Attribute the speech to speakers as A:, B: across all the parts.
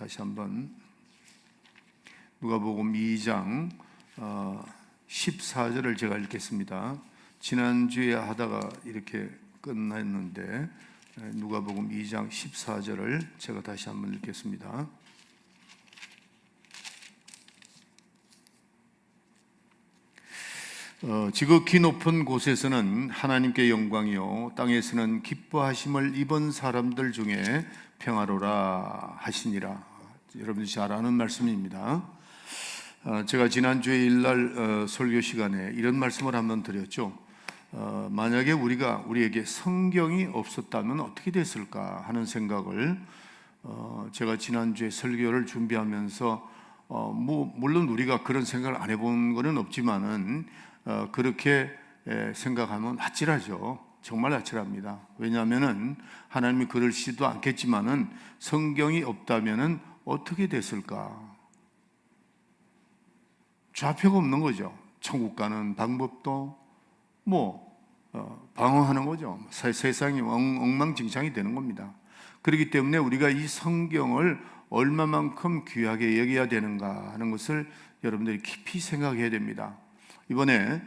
A: 다시 한번 누가복음 2장 14절을 제가 읽겠습니다. 지난주에 하다가 이렇게 끝났는데 누가복음 2장 14절을 제가 다시 한번 읽겠습니다. 지극히 높은 곳에서는 하나님께 영광이요 땅에서는 기뻐하심을 입은 사람들 중에 평화로라 하시니라. 여러분이 잘 아는 말씀입니다. 제가 지난주에 일날 설교 시간에 이런 말씀을 한번 드렸죠. 만약에 우리에게 성경이 없었다면 어떻게 됐을까 하는 생각을 제가 지난주에 설교를 준비하면서 물론 우리가 그런 생각을 안 해본 것은 없지만은 그렇게 생각하면 아찔하죠. 정말 아찔합니다. 왜냐하면은 하나님이 그러시지도 않겠지만은 성경이 없다면은 어떻게 됐을까? 좌표가 없는 거죠. 천국 가는 방법도 방황하는 거죠. 세상이 엉망진창이 되는 겁니다. 그렇기 때문에 우리가 이 성경을 얼마만큼 귀하게 여겨야 되는가 하는 것을 여러분들이 깊이 생각해야 됩니다. 이번에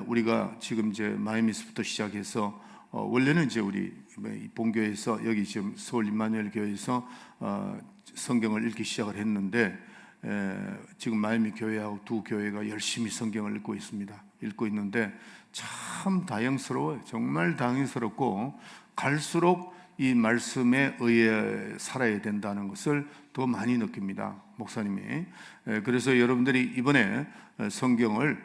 A: 우리가 지금 이제 마이미스부터 시작해서 원래는 이제 우리 본교에서 여기 지금 서울 임마누엘 교회에서 성경을 읽기 시작을 했는데 지금 마이미 교회하고 두 교회가 열심히 성경을 읽고 있습니다. 읽고 있는데 참 다행스러워요. 정말 다행스럽고 갈수록 이 말씀에 의해 살아야 된다는 것을 더 많이 느낍니다. 목사님이. 그래서 여러분들이 이번에 성경을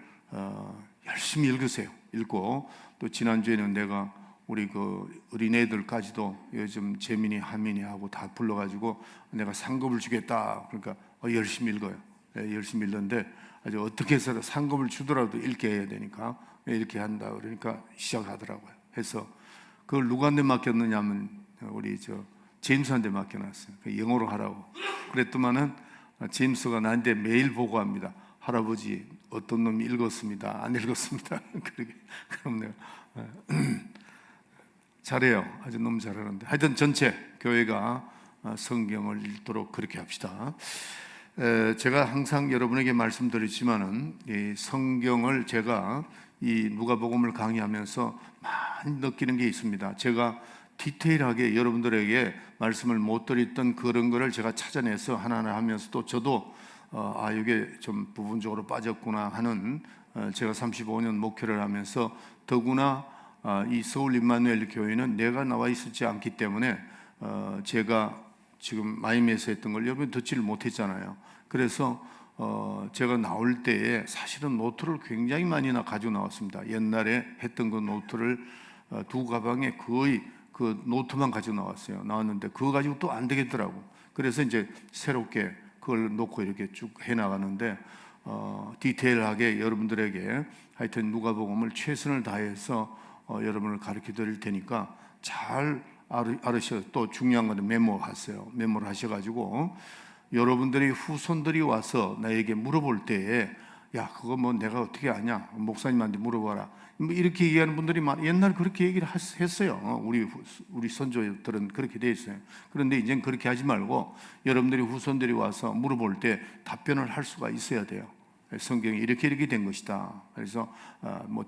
A: 열심히 읽으세요. 읽고 또 지난주에는 내가 우리 그 어린애들까지도 요즘 재민이 한민이하고 다 불러가지고 내가 상급을 주겠다. 그러니까 열심히 읽어요. 열심히 읽는데 아주 어떻게 해서 상급을 주더라도 읽게 해야 되니까 이렇게 한다. 그러니까 시작하더라고요. 해서 그걸 누구한테 맡겼느냐면 우리 제임스한테 맡겨놨어요. 영어로 하라고. 그랬더만은 제임스가 나한테 매일 보고합니다. 할아버지 어떤 놈이 읽었습니다. 안 읽었습니다. 그럼 내가 잘해요. 아주 너무 잘하는데 하여튼 전체 교회가 성경을 읽도록 그렇게 합시다. 제가 항상 여러분에게 말씀드리지만은 이 성경을 제가 이 누가복음을 강의하면서 많이 느끼는 게 있습니다. 제가 디테일하게 여러분들에게 말씀을 못 드렸던 그런 거를 제가 찾아내서 하나하나 하면서 또 저도 이게 좀 부분적으로 빠졌구나 하는 제가 35년 목회를 하면서 더구나 이 서울 임마누엘 교회는 내가 나와 있었지 않기 때문에 제가 지금 마이미에서 했던 걸 여러분 듣지를 못했잖아요. 그래서 제가 나올 때에 사실은 노트를 굉장히 많이 가지고 나왔습니다. 옛날에 했던 그 노트를 두 가방에 거의 그 노트만 가지고 나왔는데 그거 가지고 또 안 되겠더라고. 그래서 이제 새롭게 그걸 놓고 이렇게 쭉 해나가는데 디테일하게 여러분들에게 하여튼 누가복음을 최선을 다해서 여러분을 가르쳐 드릴 테니까 잘 알으셔. 또 중요한 건 메모를 하셔가지고 여러분들이 후손들이 와서 나에게 물어볼 때에 야 그거 내가 어떻게 아냐 목사님한테 물어봐라 이렇게 얘기하는 분들이 옛날 그렇게 얘기를 했어요. 우리 선조들은 그렇게 돼 있어요. 그런데 이제는 그렇게 하지 말고 여러분들이 후손들이 와서 물어볼 때 답변을 할 수가 있어야 돼요. 성경이 이렇게 된 것이다. 그래서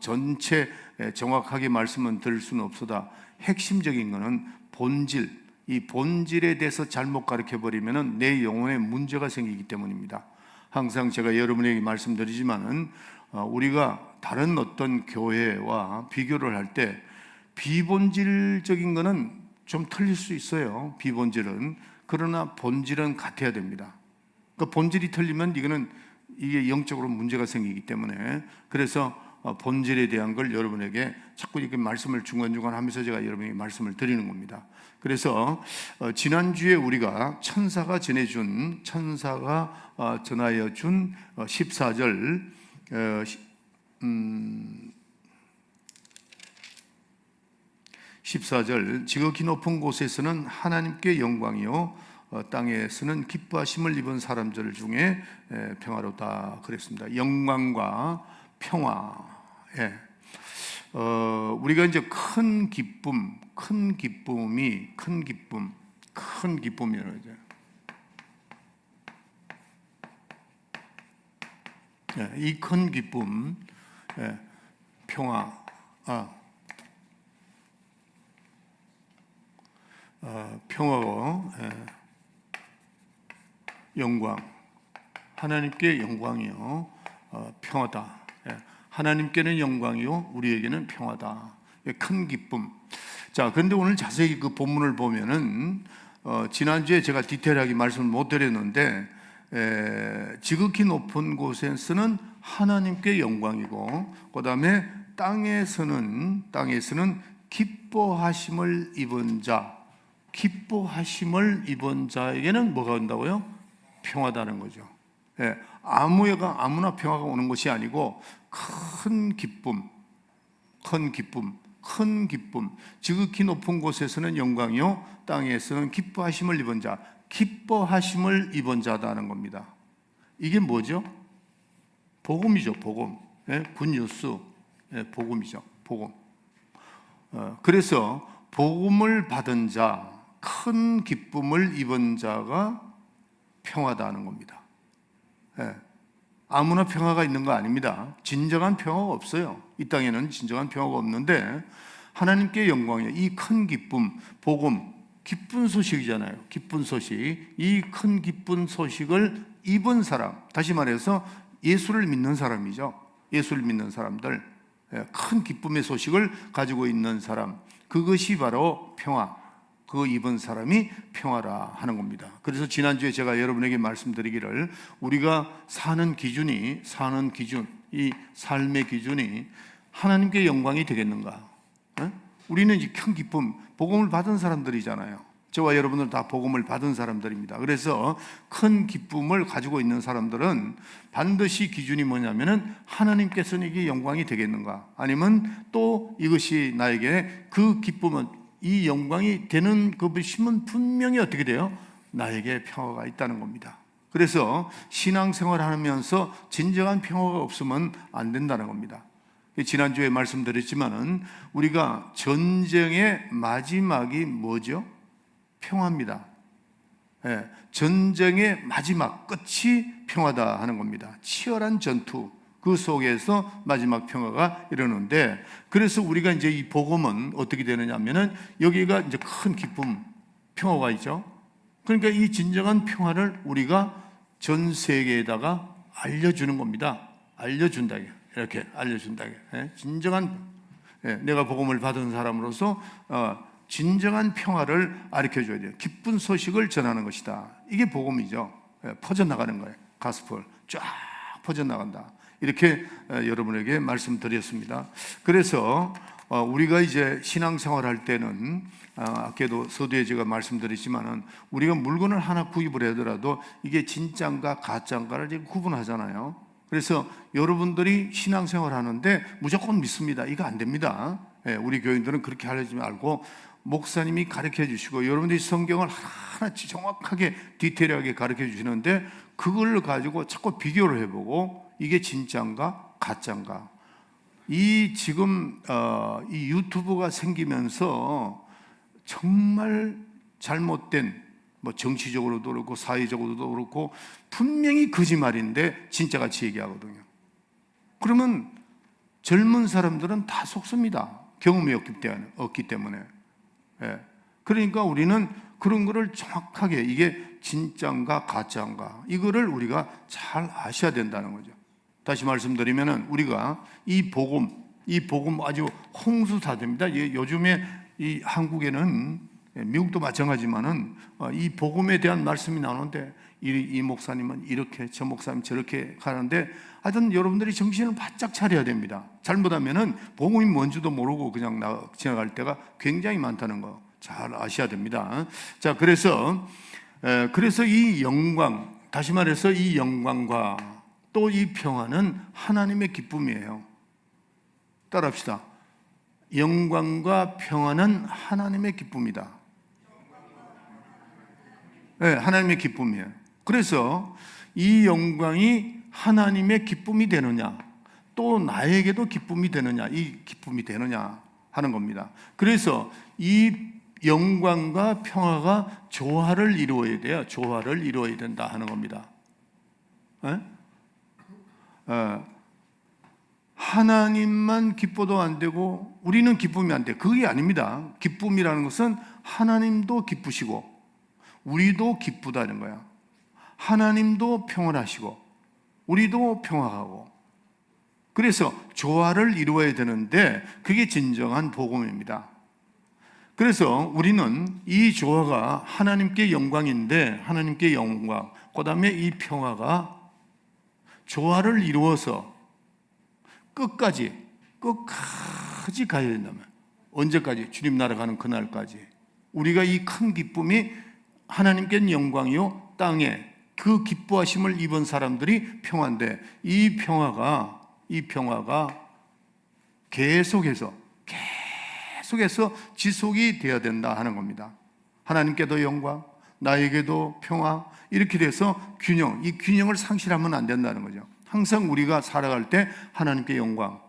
A: 전체 정확하게 말씀은 드릴 수는 없어도 핵심적인 거는 본질, 이 본질에 대해서 잘못 가르쳐 버리면은 내 영혼에 문제가 생기기 때문입니다. 항상 제가 여러분에게 말씀드리지만은 우리가 다른 어떤 교회와 비교를 할 때 비본질적인 거는 좀 틀릴 수 있어요. 비본질은. 그러나 본질은 같아야 됩니다. 그 본질이 틀리면 이게 영적으로 문제가 생기기 때문에 그래서 본질에 대한 걸 여러분에게 자꾸 이렇게 말씀을 중간중간 하면서 제가 여러분에게 말씀을 드리는 겁니다. 그래서 지난주에 우리가 천사가 전하여 준 14절 14절 지극히 높은 곳에서는 하나님께 영광이요 땅에서는 기뻐하심을 입은 사람들 중에 평화롭다 그랬습니다. 영광과 평화. 우리가 이제 큰 기쁨이라고 하죠. 이 큰 기쁨, 평화, 평화고 영광, 하나님께 영광이요 평화다. 하나님께는 영광이요 우리에게는 평화다. 큰 기쁨. 자, 그런데 오늘 자세히 그 본문을 보면은 지난주에 제가 디테일하게 말씀을 못 드렸는데 지극히 높은 곳에서는 하나님께 영광이고, 그 다음에 땅에서는 기뻐하심을 입은 자, 기뻐하심을 입은 자에게는 뭐가 온다고요? 평화다는 거죠. 아무나 평화가 오는 것이 아니고 큰 기쁨, 지극히 높은 곳에서는 영광이요 땅에서는 기뻐하심을 입은 자, 기뻐하심을 입은 자다는 겁니다. 이게 뭐죠? 복음이죠. 복음. 굿뉴스. 복음이죠. 복음. 그래서 복음을 받은 자, 큰 기쁨을 입은 자가 평화다는 겁니다. 아무나 평화가 있는 거 아닙니다. 진정한 평화가 없어요. 이 땅에는 진정한 평화가 없는데 하나님께 영광이에요. 이 큰 기쁨, 복음, 기쁜 소식이잖아요. 기쁜 소식. 이 큰 기쁜 소식을 입은 사람, 다시 말해서 예수를 믿는 사람이죠. 예수를 믿는 사람들, 큰 기쁨의 소식을 가지고 있는 사람, 그것이 바로 평화, 그 입은 사람이 평화라 하는 겁니다. 그래서 지난주에 제가 여러분에게 말씀드리기를, 우리가 사는 기준, 이 삶의 기준이 하나님께 영광이 되겠는가? 우리는 이 큰 기쁨, 복음을 받은 사람들이잖아요. 저와 여러분들 다 복음을 받은 사람들입니다. 그래서 큰 기쁨을 가지고 있는 사람들은 반드시 기준이 뭐냐면은 하나님께서는 이게 영광이 되겠는가? 아니면 또 이것이 나에게 그 기쁨은, 이 영광이 되는 것이면 분명히 어떻게 돼요? 나에게 평화가 있다는 겁니다. 그래서 신앙생활 하면서 진정한 평화가 없으면 안 된다는 겁니다. 지난주에 말씀드렸지만은 우리가 전쟁의 마지막이 뭐죠? 평화입니다. 전쟁의 마지막 끝이 평화다 하는 겁니다. 치열한 전투, 그 속에서 마지막 평화가 이르는데, 그래서 우리가 이제 이 복음은 어떻게 되느냐 하면은 여기가 이제 큰 기쁨, 평화가 있죠. 그러니까 이 진정한 평화를 우리가 전 세계에다가 알려주는 겁니다. 알려준다, 이렇게 알려준다. 진정한, 내가 복음을 받은 사람으로서 진정한 평화를 가르쳐줘야 돼요. 기쁜 소식을 전하는 것이다. 이게 복음이죠. 퍼져나가는 거예요. 가스펠 쫙 퍼져나간다. 이렇게 여러분에게 말씀드렸습니다. 그래서 우리가 이제 신앙생활 할 때는 아까도 서두에 제가 말씀드렸지만은 우리가 물건을 하나 구입을 하더라도 이게 진짜인가 가짜인가를 구분하잖아요. 그래서 여러분들이 신앙생활 하는데 무조건 믿습니다, 이거 안 됩니다. 우리 교인들은 그렇게 하려지 말고 목사님이 가르쳐 주시고 여러분들이 성경을 하나씩 정확하게 디테일하게 가르쳐 주시는데 그걸 가지고 자꾸 비교를 해보고 이게 진짜인가 가짜인가. 이 지금 이 유튜브가 생기면서 정말 잘못된, 뭐 정치적으로도 그렇고 사회적으로도 그렇고 분명히 거짓말인데 진짜같이 얘기하거든요. 그러면 젊은 사람들은 다 속습니다. 경험이 없기 때문에. 그러니까 우리는 그런 거를 정확하게 이게 진짜인가 가짜인가 이거를 우리가 잘 아셔야 된다는 거죠. 다시 말씀드리면은 우리가 이 복음 아주 홍수사대입니다. 요즘에 이 한국에는, 미국도 마찬가지지만은 이 복음에 대한 말씀이 나오는데 이 목사님은 이렇게, 저 목사님 저렇게 가는데 하여튼 여러분들이 정신을 바짝 차려야 됩니다. 잘못하면은 복음이 뭔지도 모르고 그냥 지나갈 때가 굉장히 많다는 거 잘 아셔야 됩니다. 자, 그래서 이 영광, 다시 말해서 이 영광과 또 이 평화는 하나님의 기쁨이에요. 따라합시다. 영광과 평화는 하나님의 기쁨이다. 하나님의 기쁨이에요. 그래서 이 영광이 하나님의 기쁨이 되느냐, 또 나에게도 기쁨이 되느냐, 이 기쁨이 되느냐 하는 겁니다. 그래서 이 영광과 평화가 조화를 이루어야 돼요. 조화를 이루어야 된다 하는 겁니다. 하나님만 기뻐도 안 되고 우리는 기쁨이 안 돼. 그게 아닙니다. 기쁨이라는 것은 하나님도 기쁘시고 우리도 기쁘다는 거야. 하나님도 평안하시고 우리도 평화하고, 그래서 조화를 이루어야 되는데 그게 진정한 복음입니다. 그래서 우리는 이 조화가 하나님께 영광인데, 하나님께 영광, 그 다음에 이 평화가 조화를 이루어서 끝까지 가야 된다면, 언제까지? 주님 나라 가는 그날까지 우리가 이 큰 기쁨이 하나님께는 영광이요 땅에 그 기뻐하심을 입은 사람들이 평화인데, 이 평화가 계속해서 지속이 되어야 된다 하는 겁니다. 하나님께도 영광, 나에게도 평화, 이렇게 돼서 이 균형을 상실하면 안 된다는 거죠. 항상 우리가 살아갈 때 하나님께 영광,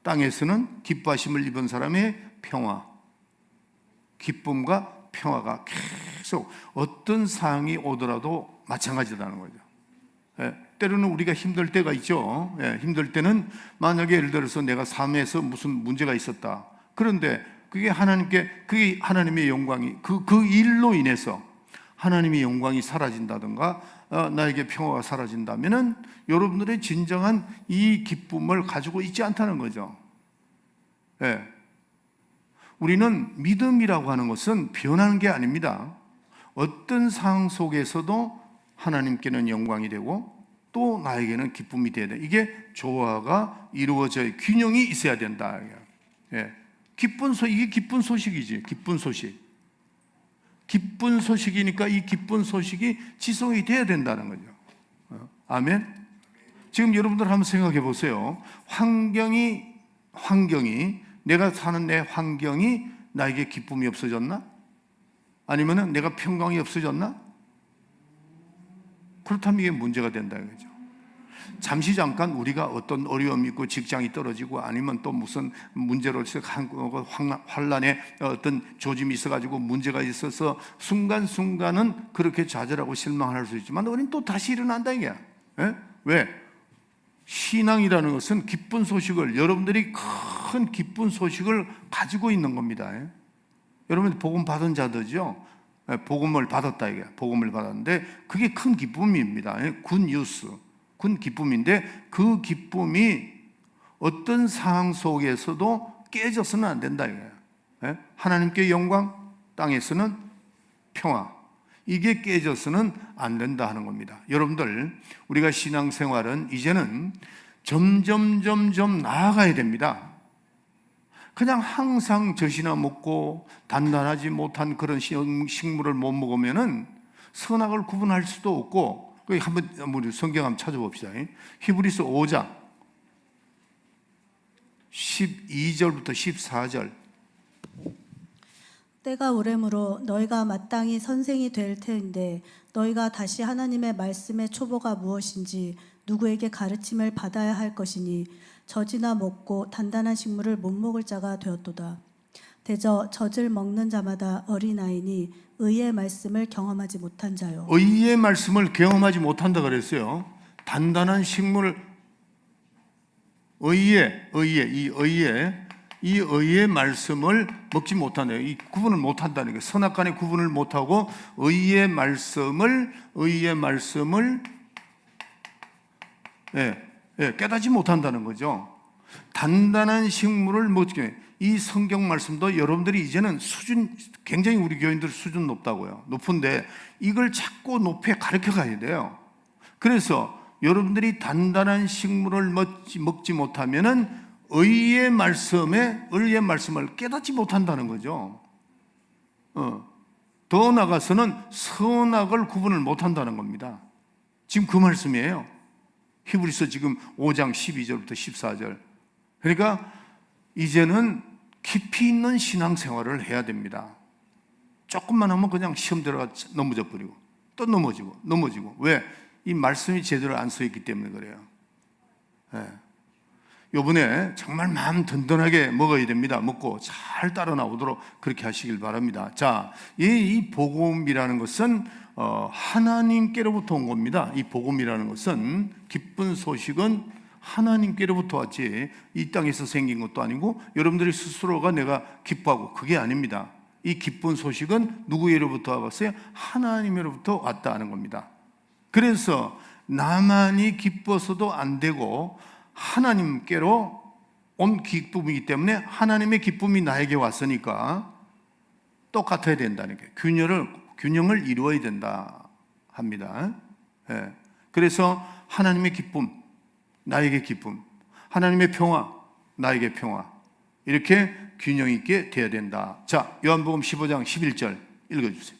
A: 땅에서는 기뻐하심을 입은 사람의 평화, 기쁨과 평화가 계속 어떤 상황이 오더라도 마찬가지라는 거죠. 때로는 우리가 힘들 때가 있죠. 힘들 때는 만약에 예를 들어서 내가 삶에서 무슨 문제가 있었다. 그런데 그게 하나님의 영광이 그 일로 인해서 하나님의 영광이 사라진다든가 나에게 평화가 사라진다면은 여러분들의 진정한 이 기쁨을 가지고 있지 않다는 거죠. 우리는 믿음이라고 하는 것은 변하는 게 아닙니다. 어떤 상황 속에서도 하나님께는 영광이 되고 또 나에게는 기쁨이 돼야 돼. 이게 조화가 이루어져야, 균형이 있어야 된다. 이게 기쁜 소식이지. 기쁜 소식이니까 이 기쁜 소식이 지속이 돼야 된다는 거죠. 아멘. 지금 여러분들 한번 생각해 보세요. 환경이 내가 사는 내 환경이 나에게 기쁨이 없어졌나? 아니면은 내가 평강이 없어졌나? 그렇다면 이게 문제가 된다 이거죠. 잠시 잠깐 우리가 어떤 어려움이 있고 직장이 떨어지고 아니면 또 무슨 문제로 환란에 어떤 조짐이 있어가지고 문제가 있어서 순간순간은 그렇게 좌절하고 실망할 수 있지만 우리는 또 다시 일어난다 이게. 왜? 신앙이라는 것은 기쁜 소식을, 여러분들이 큰 기쁜 소식을 가지고 있는 겁니다. 여러분 복음 받은 자들이죠. 복음을 받았다 이게. 복음을 받았는데 그게 큰 기쁨입니다. 굿뉴스, 큰 기쁨인데 그 기쁨이 어떤 상황 속에서도 깨져서는 안 된다 이게. 하나님께 영광, 땅에서는 평화, 이게 깨져서는 안 된다 하는 겁니다. 여러분들, 우리가 신앙생활은 이제는 점점 나아가야 됩니다. 그냥 항상 젖이나 먹고 단단하지 못한 그런 식물을 못 먹으면은 선악을 구분할 수도 없고, 한번 우리 성경 한번 찾아봅시다. 히브리서 5장 12절부터 14절.
B: 때가 오래므로 너희가 마땅히 선생이 될 터인데 너희가 다시 하나님의 말씀의 초보가 무엇인지 누구에게 가르침을 받아야 할 것이니 젖이나 먹고 단단한 식물을 못 먹을 자가 되었도다. 대저 젖을 먹는 자마다 어린아이니 의의 말씀을 경험하지 못한 자요.
A: 의의 말씀을 경험하지 못한다 그랬어요. 단단한 식물, 이 의의 말씀을 먹지 못한다요. 이 구분을 못한다는 게, 선악간의 구분을 못하고 의의 말씀을 깨닫지 못한다는 거죠. 단단한 식물을 먹게. 이 성경 말씀도 여러분들이 이제는 굉장히 우리 교인들 수준 높다고요. 높은데 이걸 자꾸 높이 가르쳐 가야 돼요. 그래서 여러분들이 단단한 식물을 먹지 못하면은 의의 말씀을 깨닫지 못한다는 거죠. 더 나아가서는 선악을 구분을 못한다는 겁니다. 지금 그 말씀이에요. 히브리서 지금 5장 12절부터 14절. 그러니까 이제는 깊이 있는 신앙생활을 해야 됩니다. 조금만 하면 그냥 시험 들어가 넘어져 버리고 또 넘어지고. 왜? 이 말씀이 제대로 안 서 있기 때문에 그래요. 요번에 정말 마음 든든하게 먹어야 됩니다. 먹고 잘 따라 나오도록 그렇게 하시길 바랍니다. 자, 이 복음이라는 것은 하나님께로부터 온 겁니다. 이 복음이라는 것은, 기쁜 소식은 하나님께로부터 왔지 이 땅에서 생긴 것도 아니고 여러분들이 스스로가 내가 기뻐하고, 그게 아닙니다. 이 기쁜 소식은 누구로부터 왔어요? 하나님으로부터 왔다 하는 겁니다. 그래서 나만이 기뻐서도 안 되고 하나님께로 온 기쁨이기 때문에 하나님의 기쁨이 나에게 왔으니까 똑같아야 된다는 게, 균형을 이루어야 된다 합니다. 예. 그래서 하나님의 기쁨, 나에게 기쁨, 하나님의 평화, 나에게 평화, 이렇게 균형 있게 돼야 된다. 자, 요한복음 15장 11절 읽어주세요.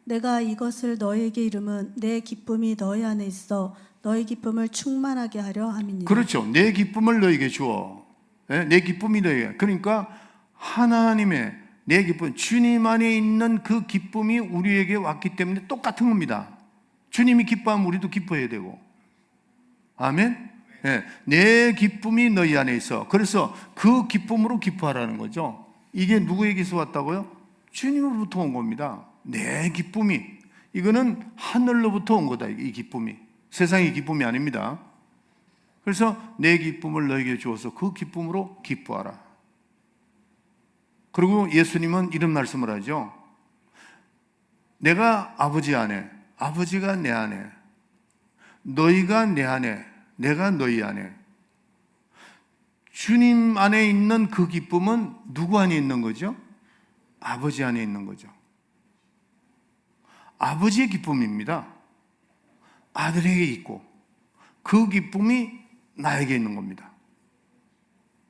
B: 내가 이것을 너희에게 이름은 내 기쁨이 너희 안에 있어 너희 기쁨을 충만하게 하려 함이니라.
A: 그렇죠. 내 기쁨을 너에게 주어. 내 기쁨이 너에게. 그러니까 하나님의 내 기쁨, 주님 안에 있는 그 기쁨이 우리에게 왔기 때문에 똑같은 겁니다. 주님이 기뻐하면 우리도 기뻐해야 되고. 아멘. 내 기쁨이 너희 안에 있어. 그래서 그 기쁨으로 기뻐하라는 거죠. 이게 누구에게서 왔다고요? 주님으로부터 온 겁니다. 내 기쁨이, 이거는 하늘로부터 온 거다. 이 기쁨이 세상의 기쁨이 아닙니다. 그래서 내 기쁨을 너에게 주어서 그 기쁨으로 기뻐하라. 그리고 예수님은 이런 말씀을 하죠. 내가 아버지 안에, 아버지가 내 안에, 너희가 내 안에, 내가 너희 안에. 주님 안에 있는 그 기쁨은 누구 안에 있는 거죠? 아버지 안에 있는 거죠. 아버지의 기쁨입니다. 아들에게 있고 그 기쁨이 나에게 있는 겁니다.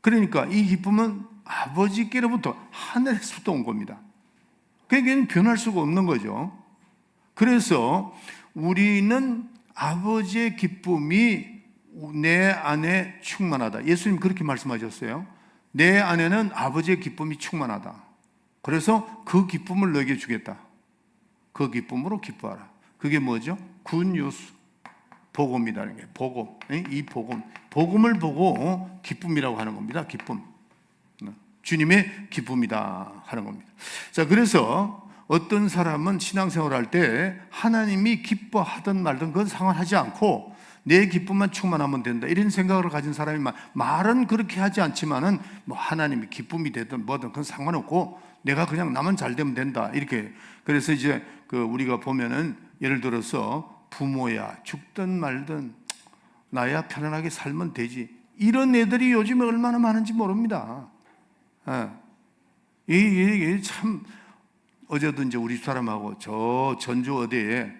A: 그러니까 이 기쁨은 아버지께로부터, 하늘에서부터 온 겁니다. 그러니까 변할 수가 없는 거죠. 그래서 우리는 아버지의 기쁨이 내 안에 충만하다. 예수님 그렇게 말씀하셨어요. 내 안에는 아버지의 기쁨이 충만하다. 그래서 그 기쁨을 너에게 주겠다. 그 기쁨으로 기뻐하라. 그게 뭐죠? 굿뉴스, 복음이라는 게, 복음. 이 복음을 보고 기쁨이라고 하는 겁니다. 기쁨, 주님의 기쁨이다 하는 겁니다. 자, 그래서 어떤 사람은 신앙생활을 할 때 하나님이 기뻐하든 말든 그건 상관하지 않고 내 기쁨만 충만하면 된다, 이런 생각을 가진 사람이 말은 그렇게 하지 않지만은 뭐 하나님이 기쁨이 되든 뭐든 그건 상관없고 내가 그냥 나만 잘 되면 된다, 이렇게. 그래서 이제 우리가 보면은 예를 들어서 부모야 죽든 말든 나야 편안하게 살면 되지, 이런 애들이 요즘에 얼마나 많은지 모릅니다. 이게 참, 어제도 이제 우리 사람하고 저 전주 어디에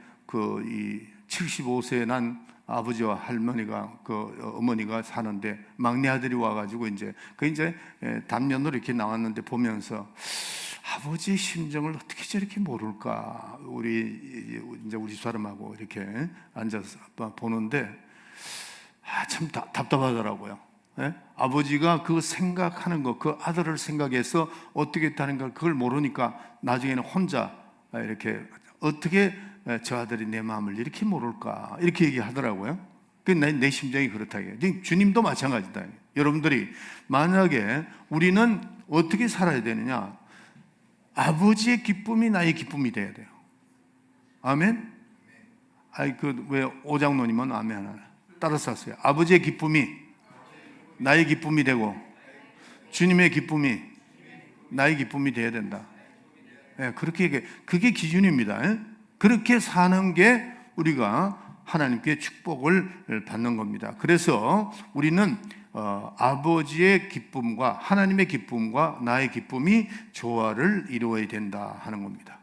A: 이 75세 난 아버지와 할머니가, 어머니가 사는데 막내 아들이 와가지고 이제 단면으로 이렇게 나왔는데 보면서 아버지의 심정을 어떻게 저렇게 모를까, 우리 사람하고 이렇게 앉아서 보는데 참 답답하더라고요. 아버지가 그 생각하는 거, 그 아들을 생각해서 어떻게 했다는 걸 그걸 모르니까 나중에는 혼자 이렇게, 어떻게 저 아들이 내 마음을 이렇게 모를까, 이렇게 얘기하더라고요. 내 심정이 그렇다. 주님도 마찬가지다. 여러분들이 만약에 우리는 어떻게 살아야 되느냐, 아버지의 기쁨이 나의 기쁨이 돼야 돼요. 아멘. 왜 오장로님은 아멘 하나 따라서 하세요. 아버지의 기쁨이 나의 기쁨이 되고 주님의 기쁨이 나의 기쁨이 돼야 된다. 그렇게, 그게 기준입니다. 그렇게 사는 게 우리가 하나님께 축복을 받는 겁니다. 그래서 우리는 아버지의 기쁨과 하나님의 기쁨과 나의 기쁨이 조화를 이루어야 된다 하는 겁니다.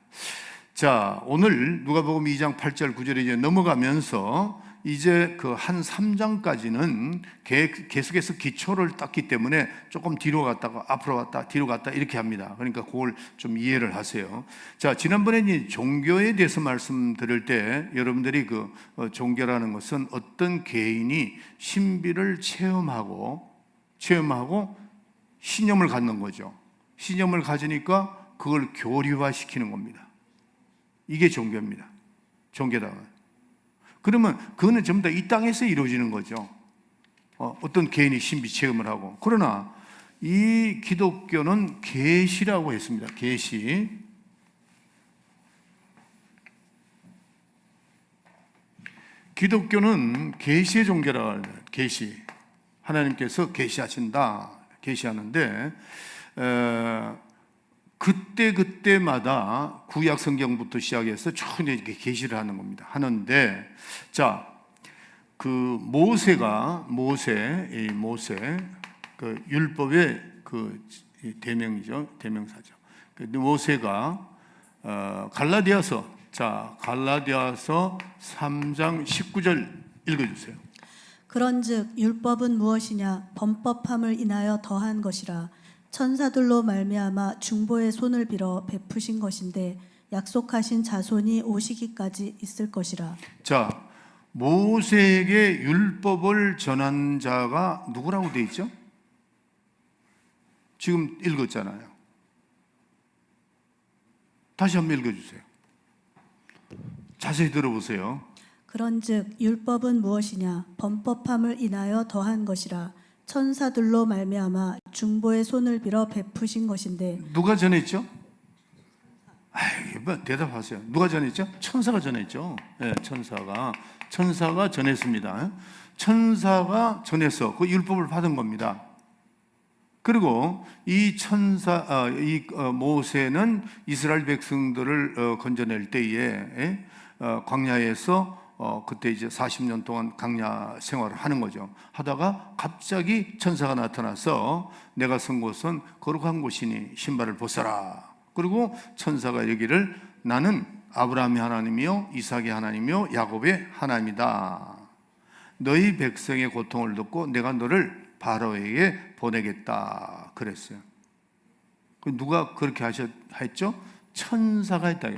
A: 자, 오늘 누가복음 2장 8절 9절에 이제 넘어가면서 이제 한 3장까지는 계속해서 기초를 땄기 때문에 조금 뒤로 갔다가 앞으로 갔다 뒤로 갔다 이렇게 합니다. 그러니까 그걸 좀 이해를 하세요. 자, 지난번에 이제 종교에 대해서 말씀드릴 때 여러분들이 종교라는 것은 어떤 개인이 신비를 체험하고 신념을 갖는 거죠. 신념을 가지니까 그걸 교리화시키는 겁니다. 이게 종교입니다. 종교다. 그러면 그거는 전부 다 이 땅에서 이루어지는 거죠. 어떤 개인이 신비 체험을 하고, 그러나 이 기독교는 계시라고 했습니다. 계시. 기독교는 계시의 종교라고 합니다. 계시. 하나님께서 계시하신다. 계시하는데 그때마다 구약 성경부터 시작해서 쭉 이렇게 계시를 하는 겁니다. 하는데, 자, 그 모세 그 율법의 그 대명이죠, 대명사죠. 모세가 갈라디아서 3장 19절 읽어주세요.
B: 그런즉 율법은 무엇이냐? 범법함을 인하여 더한 것이라. 천사들로 말미암아 중보의 손을 빌어 베푸신 것인데 약속하신 자손이 오시기까지 있을 것이라.
A: 자, 모세에게 율법을 전한 자가 누구라고 돼 있죠? 지금 읽었잖아요. 다시 한번 읽어주세요. 자세히 들어보세요.
B: 그런즉 율법은 무엇이냐? 범법함을 인하여 더한 것이라. 천사들로 말미암아 중보의 손을 빌어 베푸신 것인데.
A: 누가 전했죠? 대답하세요. 누가 전했죠? 천사가 전했죠. 네, 천사가 전했습니다. 천사가 전해서 그 율법을 받은 겁니다. 그리고 이 모세는 이스라엘 백성들을 건져낼 때에 광야에서 그때 이제 40년 동안 광야 생활을 하는 거죠. 하다가 갑자기 천사가 나타나서 내가 선 곳은 거룩한 곳이니 신발을 벗어라. 그리고 천사가 여기를 나는 아브라함의 하나님이요 이삭의 하나님이요 야곱의 하나님이다. 너희 백성의 고통을 듣고 내가 너를 바로에게 보내겠다 그랬어요. 누가 그렇게 했죠? 천사가 했다.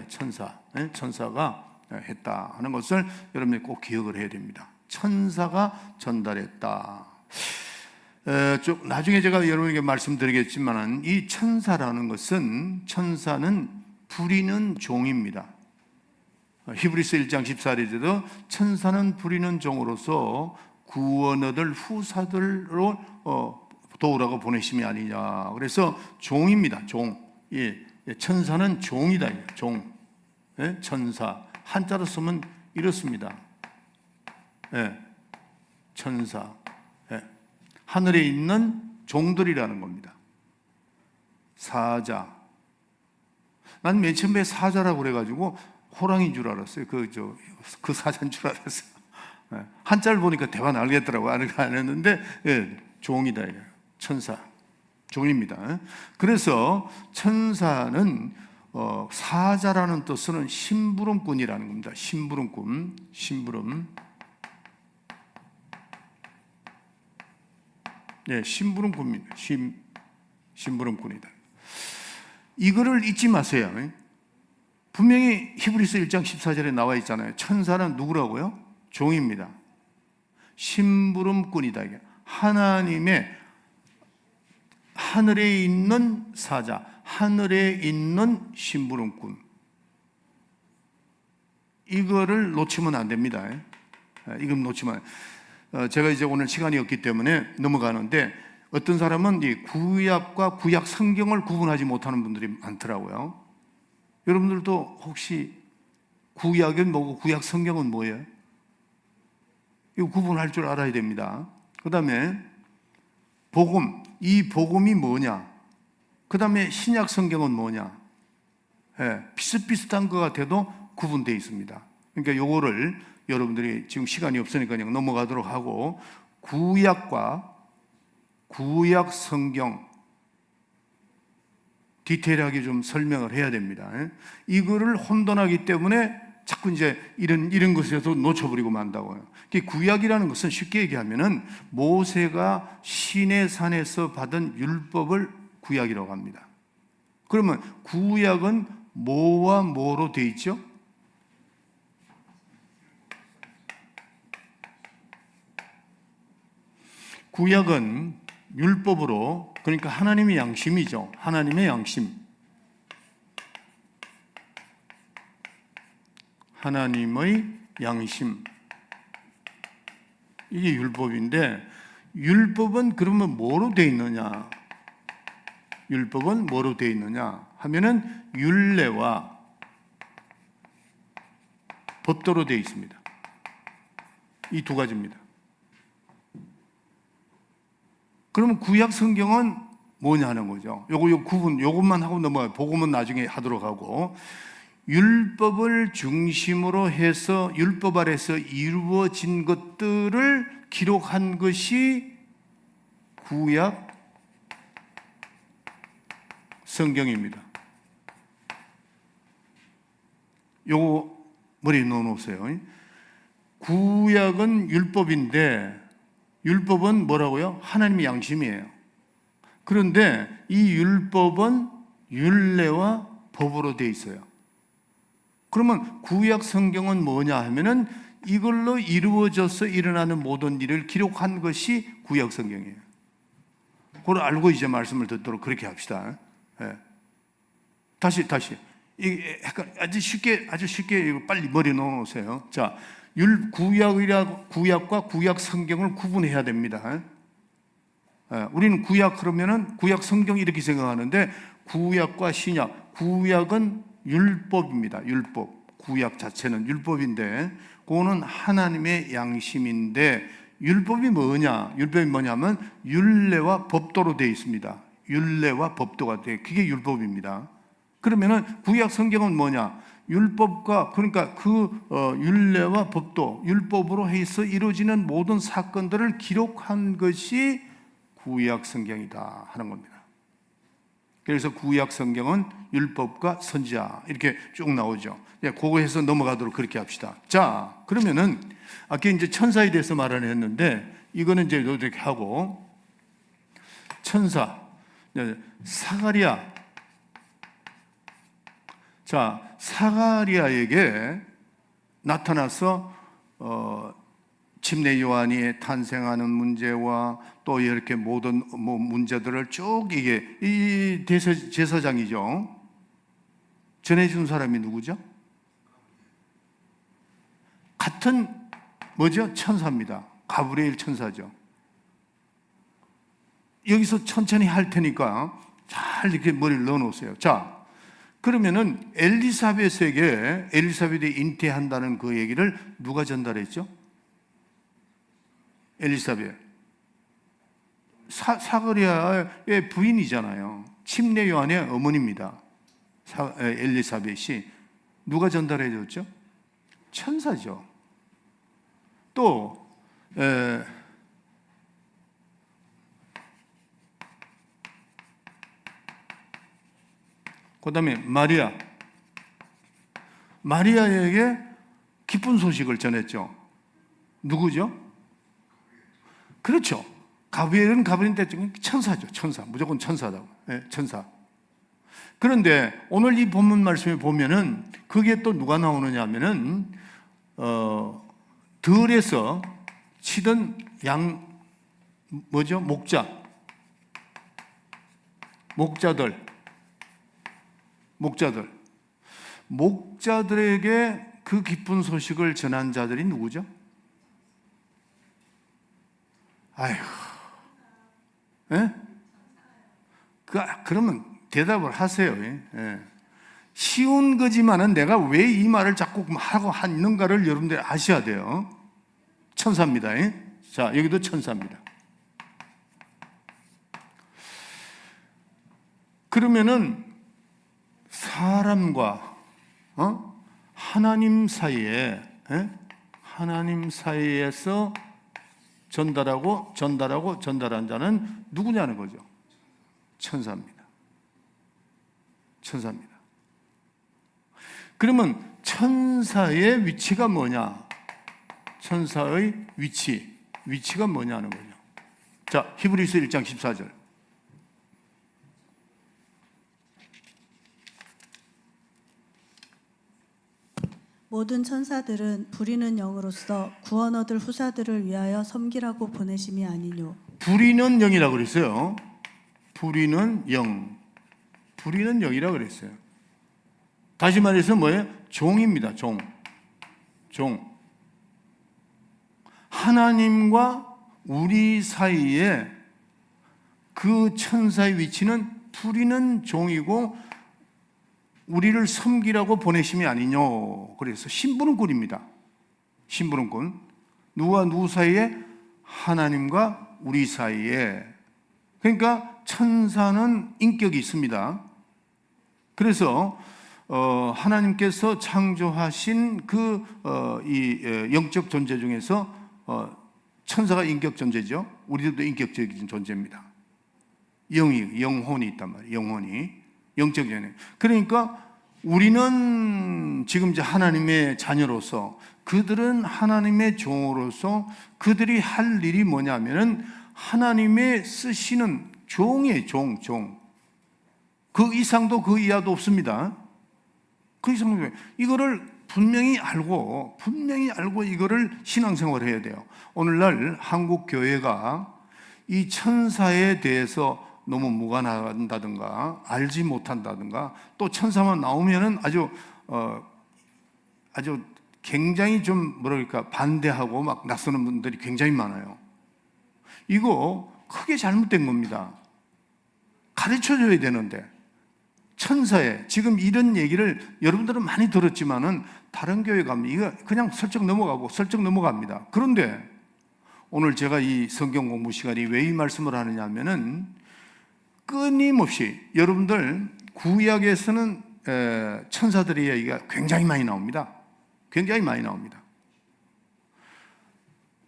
A: 천사가 했다 하는 것을 여러분이 꼭 기억을 해야 됩니다. 천사가 전달했다. 나중에 제가 여러분에게 말씀드리겠지만 이 천사는 부리는 종입니다. 히브리서 1장 14절에도 천사는 부리는 종으로서 구원 얻을 후사들로 도우라고 보내심이 아니냐. 그래서 종입니다. 종. 천사는 종이다. 종. 천사. 한자로 쓰면 이렇습니다. 천사. 하늘에 있는 종들이라는 겁니다. 사자. 난 맨 처음에 사자라고 그래가지고 호랑이인 줄 알았어요. 그 사자인 줄 알았어요. 한자를 보니까 대화 알겠더라고요. 안 했는데, 종이다. 천사. 종입니다. 그래서 천사는 사자라는 뜻은 심부름꾼이라는 겁니다. 심부름. 심부름꾼입니다. 심부름꾼이다. 이거를 잊지 마세요. 분명히 히브리서 1장 14절에 나와 있잖아요. 천사는 누구라고요? 종입니다. 심부름꾼이다. 하나님의 하늘에 있는 사자, 하늘에 있는 심부름꾼. 이거를 놓치면 안 됩니다. 이건 놓치면. 제가 이제 오늘 시간이 없기 때문에 넘어가는데 어떤 사람은 이 구약과 구약 성경을 구분하지 못하는 분들이 많더라고요. 여러분들도 혹시 구약은 뭐고 구약 성경은 뭐예요? 이거 구분할 줄 알아야 됩니다. 그 다음에 복음, 이 복음이 뭐냐? 그 다음에 신약 성경은 뭐냐? 비슷비슷한 것 같아도 구분되어 있습니다. 그러니까 요거를 여러분들이 지금 시간이 없으니까 그냥 넘어가도록 하고 구약과 구약 성경 디테일하게 좀 설명을 해야 됩니다. 이거를 혼돈하기 때문에 자꾸 이제 이런 것에서 놓쳐버리고 만다고요. 구약이라는 것은 쉽게 얘기하면은 모세가 시내 산에서 받은 율법을 구약이라고 합니다. 그러면 구약은 뭐와 뭐로 돼 있죠? 구약은 율법으로, 그러니까 하나님의 양심이죠. 하나님의 양심. 하나님의 양심. 이게 율법인데 율법은 그러면 뭐로 되어 있느냐? 율법은 뭐로 되어 있느냐 하면은 율례와 법도로 되어 있습니다. 이 두 가지입니다. 그러면 구약 성경은 뭐냐 하는 거죠. 요거 구분, 요것만 하고 넘어가요. 복음은 나중에 하도록 하고, 율법을 중심으로 해서 율법 아래서 이루어진 것들을 기록한 것이 구약 성경입니다. 요거 머리에 넣어놓으세요. 구약은 율법인데, 율법은 뭐라고요? 하나님의 양심이에요. 그런데 이 율법은 율례와 법으로 되어 있어요. 그러면 구약 성경은 뭐냐 하면은 이걸로 이루어져서 일어나는 모든 일을 기록한 것이 구약 성경이에요. 그걸 알고 이제 말씀을 듣도록 그렇게 합시다. 예. 다시. 이게 약간 아주 쉽게 이거 빨리 머리에 넣어놓으세요. 자, 구약과 구약 성경을 구분해야 됩니다. 예. 우리는 구약 그러면은 구약 성경 이렇게 생각하는데, 구약과 신약, 구약은 율법입니다. 율법. 구약 자체는 율법인데, 그거는 하나님의 양심인데, 율법이 뭐냐면 율례와 법도로 되어 있습니다. 율례와 법도가 돼. 그게 율법입니다. 그러면은 구약 성경은 뭐냐? 율법과, 그러니까 율례와 법도, 율법으로 해서 이루어지는 모든 사건들을 기록한 것이 구약 성경이다 하는 겁니다. 그래서 구약 성경은 율법과 선지자 이렇게 쭉 나오죠. 그거 해서 넘어가도록 그렇게 합시다. 자, 그러면은 아까 이제 천사에 대해서 말을 했는데, 이거는 이제 이렇게 하고, 천사, 사가랴. 자, 사가랴에게 나타나서 침례 요한이 탄생하는 문제와 또 이렇게 모든 문제들을 쭉 이 제사장이죠. 전해준 사람이 누구죠? 같은 뭐죠? 천사입니다. 가브리엘 천사죠. 여기서 천천히 할 테니까 잘 이렇게 머리를 넣어놓으세요. 자, 그러면은 엘리사벳이 잉태한다는 그 얘기를 누가 전달했죠? 엘리사벳. 사가랴의 부인이잖아요. 침례 요한의 어머니입니다. 엘리사벳이. 누가 전달해 줬죠? 천사죠. 또 그 다음에 마리아에게 기쁜 소식을 전했죠. 누구죠? 그렇죠. 가브리엘인데 천사죠. 천사. 무조건 천사다. 네, 천사. 그런데 오늘 이 본문 말씀에 보면은 그게 또 누가 나오느냐 하면은 들에서 치던 목자들에게 그 기쁜 소식을 전한 자들이 누구죠? 아이고, 예? 그러면 대답을 하세요. 예. 쉬운 거지만은 내가 왜 이 말을 자꾸 하고 있는가를 여러분들이 아셔야 돼요. 천사입니다. 예? 자, 여기도 천사입니다. 그러면은 사람과 하나님 사이에, 하나님 사이에서 전달한 자는 누구냐는 거죠. 천사입니다. 천사입니다. 그러면 천사의 위치가 뭐냐? 천사의 위치가 뭐냐는 거죠. 자, 히브리서 1장 14절.
B: 모든 천사들은 부리는 영으로서 구원 얻을 후사들을 위하여 섬기라고 보내심이 아니뇨.
A: 부리는 영이라고 그랬어요. 부리는 영이라고 그랬어요. 다시 말해서 뭐예요? 종입니다. 종. 하나님과 우리 사이에 그 천사의 위치는 부리는 종이고 우리를 섬기라고 보내심이 아니뇨. 그래서 심부름꾼입니다. 심부름꾼. 누구와 누구 사이에? 하나님과 우리 사이에. 그러니까 천사는 인격이 있습니다. 그래서 하나님께서 창조하신 이 영적 존재 중에서 천사가 인격 존재죠. 우리들도 인격적인 존재입니다. 영혼이 있단 말이에요. 영혼이 영적 존재. 그러니까 우리는 지금 이제 하나님의 자녀로서, 그들은 하나님의 종으로서 그들이 할 일이 뭐냐면은 하나님의 쓰시는 종이에요. 종. 그 이상도 그 이하도 없습니다. 그 이상도. 이거를 분명히 알고 이거를 신앙생활을 해야 돼요. 오늘날 한국 교회가 이 천사에 대해서 너무 무관하다든가 알지 못한다든가, 또 천사만 나오면은 아주 굉장히 좀 뭐랄까 반대하고 막 낯서는 분들이 굉장히 많아요. 이거 크게 잘못된 겁니다. 가르쳐줘야 되는데, 천사에 지금 이런 얘기를 여러분들은 많이 들었지만은 다른 교회 가면 이거 그냥 슬쩍 넘어갑니다. 그런데 오늘 제가 이 성경 공부 시간이 왜 이 말씀을 하느냐 하면은, 끊임없이 여러분들 구약에서는 천사들의 이야기가 굉장히 많이 나옵니다.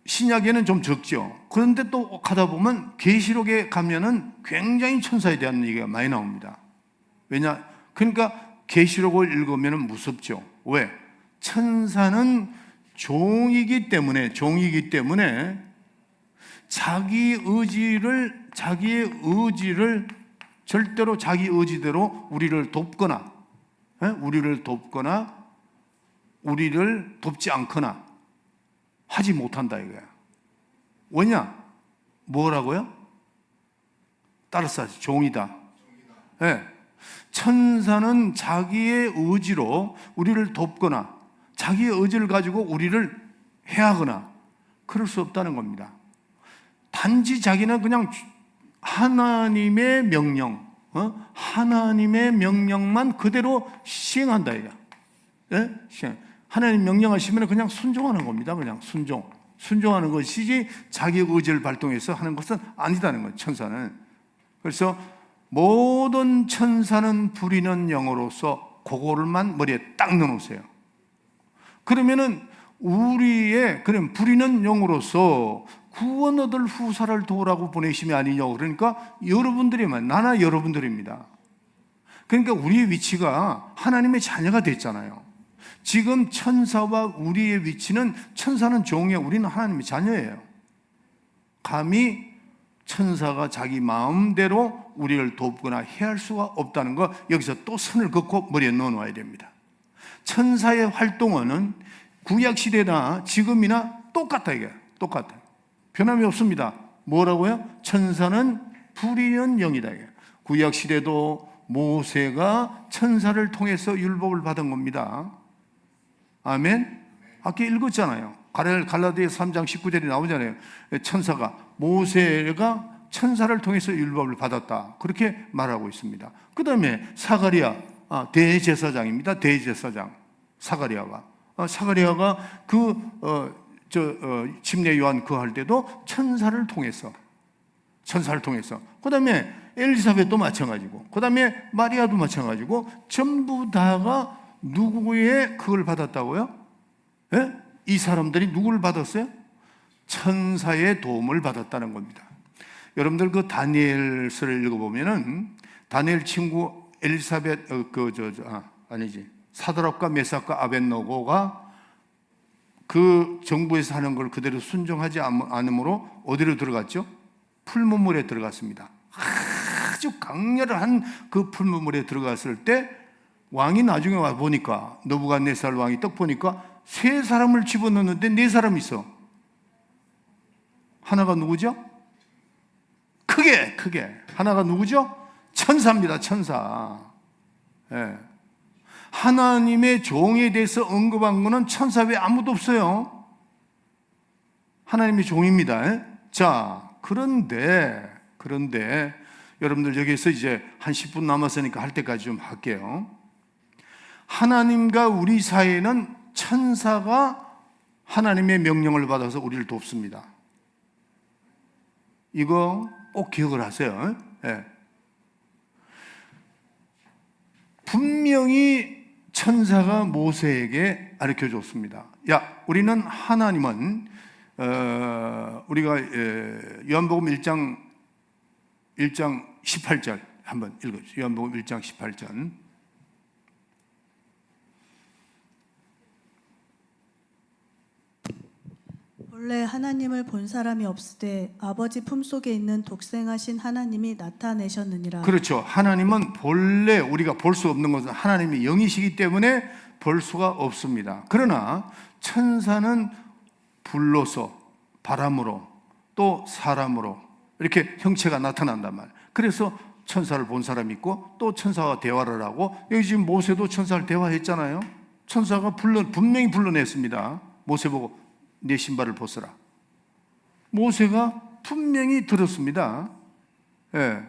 A: 신약에는 좀 적죠. 그런데 또 가다 보면 계시록에 가면은 굉장히 천사에 대한 얘기가 많이 나옵니다. 그러니까 계시록을 읽으면 무섭죠. 왜? 천사는 종이기 때문에 자기의 의지를 절대로 자기 의지대로 우리를 돕거나 우리를 돕지 않거나 하지 못한다 이거야. 왜냐? 뭐라고요? 따라서 종이다. 네. 천사는 자기의 의지로 우리를 돕거나 자기의 의지를 가지고 우리를 해하거나 그럴 수 없다는 겁니다. 단지 자기는 그냥 하나님의 명령만 그대로 시행한다 이거야. 네? 하나님 명령하시면 그냥 순종하는 겁니다. 그냥 순종하는 것이지 자기의 의지를 발동해서 하는 것은 아니다는 거예요. 천사는. 그래서 모든 천사는 부리는 영으로서 그거를만 머리에 딱 넣어놓으세요. 그러면은 그럼 부리는 영으로서 구원 얻을 후사를 도우라고 보내심이 아니냐고. 그러니까 여러분들이만, 나나 여러분들입니다. 그러니까 우리의 위치가 하나님의 자녀가 됐잖아요. 지금 천사와 우리의 위치는, 천사는 종이에요. 우리는 하나님의 자녀예요. 감히 천사가 자기 마음대로 우리를 돕거나 해할 수가 없다는 거, 여기서 또 선을 긋고 머리에 넣어놔야 됩니다. 천사의 활동은 구약시대나 지금이나 똑같다 이게. 똑같아요. 변함이 없습니다. 뭐라고요? 천사는 부리는 영이다 이게. 구약시대도 모세가 천사를 통해서 율법을 받은 겁니다. 아멘? 아까 읽었잖아요. 갈라디아서 3장 19절에 나오잖아요. 모세가 천사를 통해서 율법을 받았다. 그렇게 말하고 있습니다. 그 다음에 사가랴, 대제사장입니다. 대제사장. 사가랴가 침례 요한 그 할 때도 천사를 통해서. 그 다음에 엘리사벳도 마찬가지고, 그 다음에 마리아도 마찬가지고, 전부 다가 누구의 그걸 받았다고요? 예? 이 사람들이 누구를 받았어요? 천사의 도움을 받았다는 겁니다. 여러분들 그 다니엘서를 읽어보면은 다니엘 친구 엘리사벳 사드락과 메삭과 아벳노고가 그 정부에서 하는 걸 그대로 순종하지 않으므로 어디로 들어갔죠? 풀무물에 들어갔습니다. 아주 강렬한 그 풀무물에 들어갔을 때 왕이 나중에 와 보니까, 느부갓네살 왕이 딱 보니까 세 사람을 집어넣는데 네 사람이 있어. 하나가 누구죠? 크게 하나가 누구죠? 천사입니다. 천사. 예. 하나님의 종에 대해서 언급한 거는 천사 외에 아무도 없어요. 하나님의 종입니다. 자, 그런데 여러분들 여기서 이제 한 10분 남았으니까 할 때까지 좀 할게요. 하나님과 우리 사이에는 천사가 하나님의 명령을 받아서 우리를 돕습니다. 이거 꼭 기억을 하세요. 네. 분명히 천사가 모세에게 가르쳐 줬습니다. 야, 우리는 하나님은 우리가 요한복음 1장 18절 한번 읽어주세요. 요한복음 1장 18절.
B: 본래 하나님을 본 사람이 없으되 아버지 품속에 있는 독생하신 하나님이 나타내셨느니라.
A: 그렇죠. 하나님은 본래 우리가 볼 수 없는 것은 하나님이 영이시기 때문에 볼 수가 없습니다. 그러나 천사는 불로서, 바람으로, 또 사람으로 이렇게 형체가 나타난단 말이에요. 그래서 천사를 본 사람이 있고 또 천사와 대화를 하고, 여기 지금 모세도 천사를 대화했잖아요. 천사가 분명히 불러냈습니다. 모세 보고 내 신발을 벗어라. 모세가 분명히 들었습니다. 예.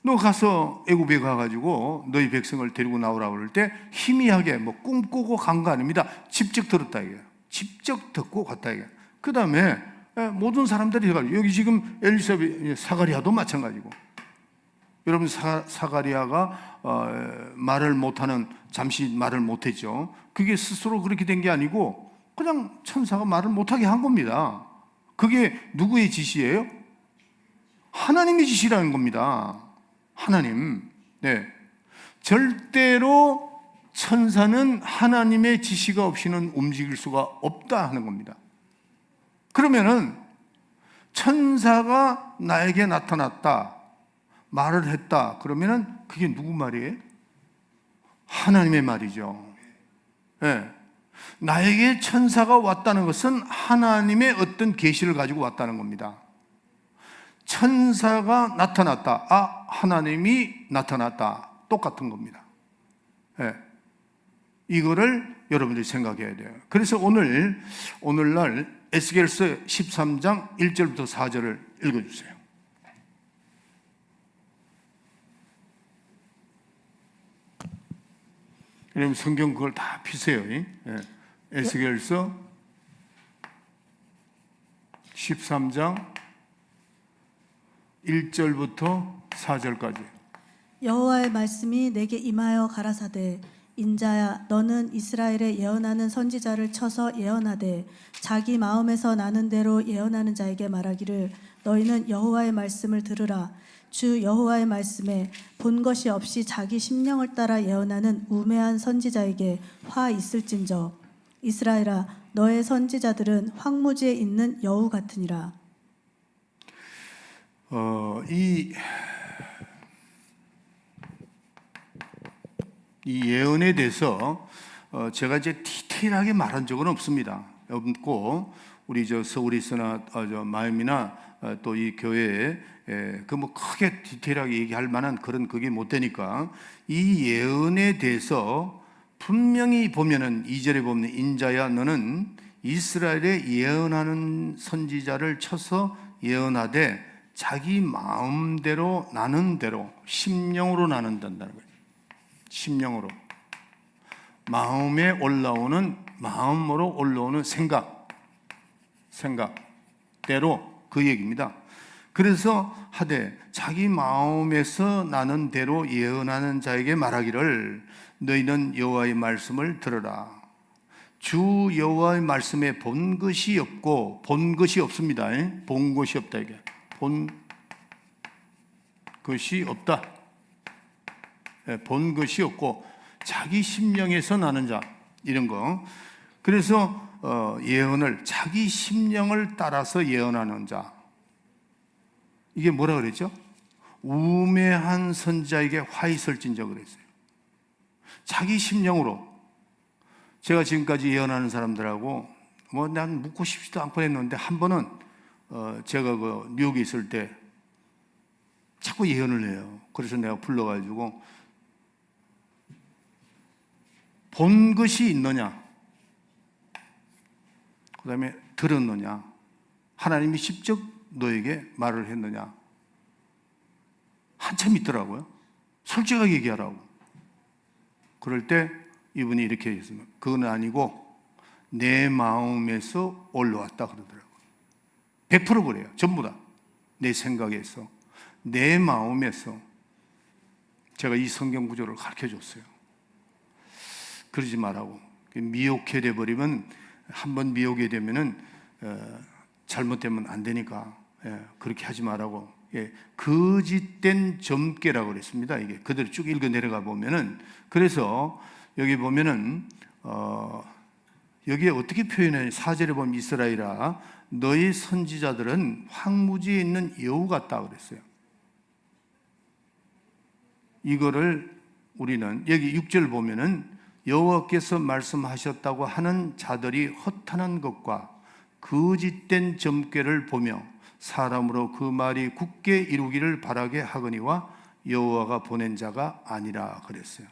A: 너 가서 애굽에 가가지고 너희 백성을 데리고 나오라고 그럴 때 희미하게 뭐 꿈꾸고 간 거 아닙니다. 직접 들었다 이게. 직접 듣고 갔다 이게. 그 다음에 모든 사람들이 해가지고, 여기 지금 엘리사벳, 사가리아도 마찬가지고. 여러분, 사가리아가 말을 못하는, 잠시 말을 못했죠. 그게 스스로 그렇게 된 게 아니고 그냥 천사가 말을 못하게 한 겁니다. 그게 누구의 지시예요? 하나님의 지시라는 겁니다. 하나님. 네. 절대로 천사는 하나님의 지시가 없이는 움직일 수가 없다 하는 겁니다. 그러면은 천사가 나에게 나타났다, 말을 했다, 그러면은 그게 누구 말이에요? 하나님의 말이죠. 네. 나에게 천사가 왔다는 것은 하나님의 어떤 계시를 가지고 왔다는 겁니다. 천사가 나타났다, 아, 하나님이 나타났다, 똑같은 겁니다. 네. 이거를 여러분들이 생각해야 돼요. 그래서 오늘날 에스겔서 13장 1절부터 4절을 읽어주세요. 그러면 성경 그걸 다 피세요. 예. 에스겔서 13장 1절부터 4절까지.
B: 여호와의 말씀이 내게 임하여 가라사대, 인자야, 너는 이스라엘에 예언하는 선지자를 쳐서 예언하되 자기 마음에서 나는 대로 예언하는 자에게 말하기를, 너희는 여호와의 말씀을 들으라. 주 여호와의 말씀에 본 것이 없이 자기 심령을 따라 예언하는 우매한 선지자에게 화 있을진저. 이스라엘아, 너의 선지자들은 황무지에 있는 여우 같으니라.
A: 이 예언에 대해서 제가 이제 디테일하게 말한 적은 없습니다. 없고, 우리 서울이스나 마음이나 또 이 교회에 그 뭐 크게 디테일하게 얘기할 만한 그런 그게 못 되니까, 이 예언에 대해서 분명히 보면은 2절에 보면, 인자야, 너는 이스라엘에 예언하는 선지자를 쳐서 예언하되 자기 마음대로 나는 대로, 심령으로 나눈다는 거예요. 심령으로, 마음으로 올라오는 생각대로, 그 얘기입니다. 그래서 하되 자기 마음에서 나는 대로 예언하는 자에게 말하기를, 너희는 여호와의 말씀을 들으라. 주 여호와의 말씀에 본 것이 없고, 본 것이 없습니다. 본 것이 없다, 이게. 본 것이 없다. 본 것이 없고 자기 심령에서 나는 자, 이런 거. 그래서 예언을 자기 심령을 따라서 예언하는 자, 이게 뭐라 그랬죠? 우매한 선지자에게 화 있을진저 그랬어요. 자기 심령으로. 제가 지금까지 예언하는 사람들하고 난 묻고 싶지도 않고 했는데, 한 번은 제가 그 뉴욕에 있을 때 자꾸 예언을 해요. 그래서 내가 불러가지고, 본 것이 있느냐, 그 다음에 들었느냐, 하나님이 직접 너에게 말을 했느냐? 한참 있더라고요. 솔직하게 얘기하라고. 그럴 때 이분이 이렇게 했습니다. 그건 아니고 내 마음에서 올라왔다 그러더라고요. 100% 그래요. 전부 다. 내 생각에서, 내 마음에서. 제가 이 성경 구조를 가르쳐 줬어요. 그러지 말라고. 미혹해 돼 버리면, 한번 미혹이 되면은 잘못되면 안 되니까 그렇게 하지 말라고. 거짓된 점괘라고 그랬습니다. 이게 그대로 쭉 읽어 내려가 보면은, 그래서 여기 보면은 여기에 어떻게 표현해요? 4절에 보면 이스라엘아 너희 선지자들은 황무지에 있는 여우 같다 그랬어요. 이거를 우리는 여기 6절 보면은 여호와께서 말씀하셨다고 하는 자들이 허탄한 것과 거짓된 점괘를 보며 사람으로 그 말이 굳게 이루기를 바라게 하거니와 여호와가 보낸 자가 아니라 그랬어요.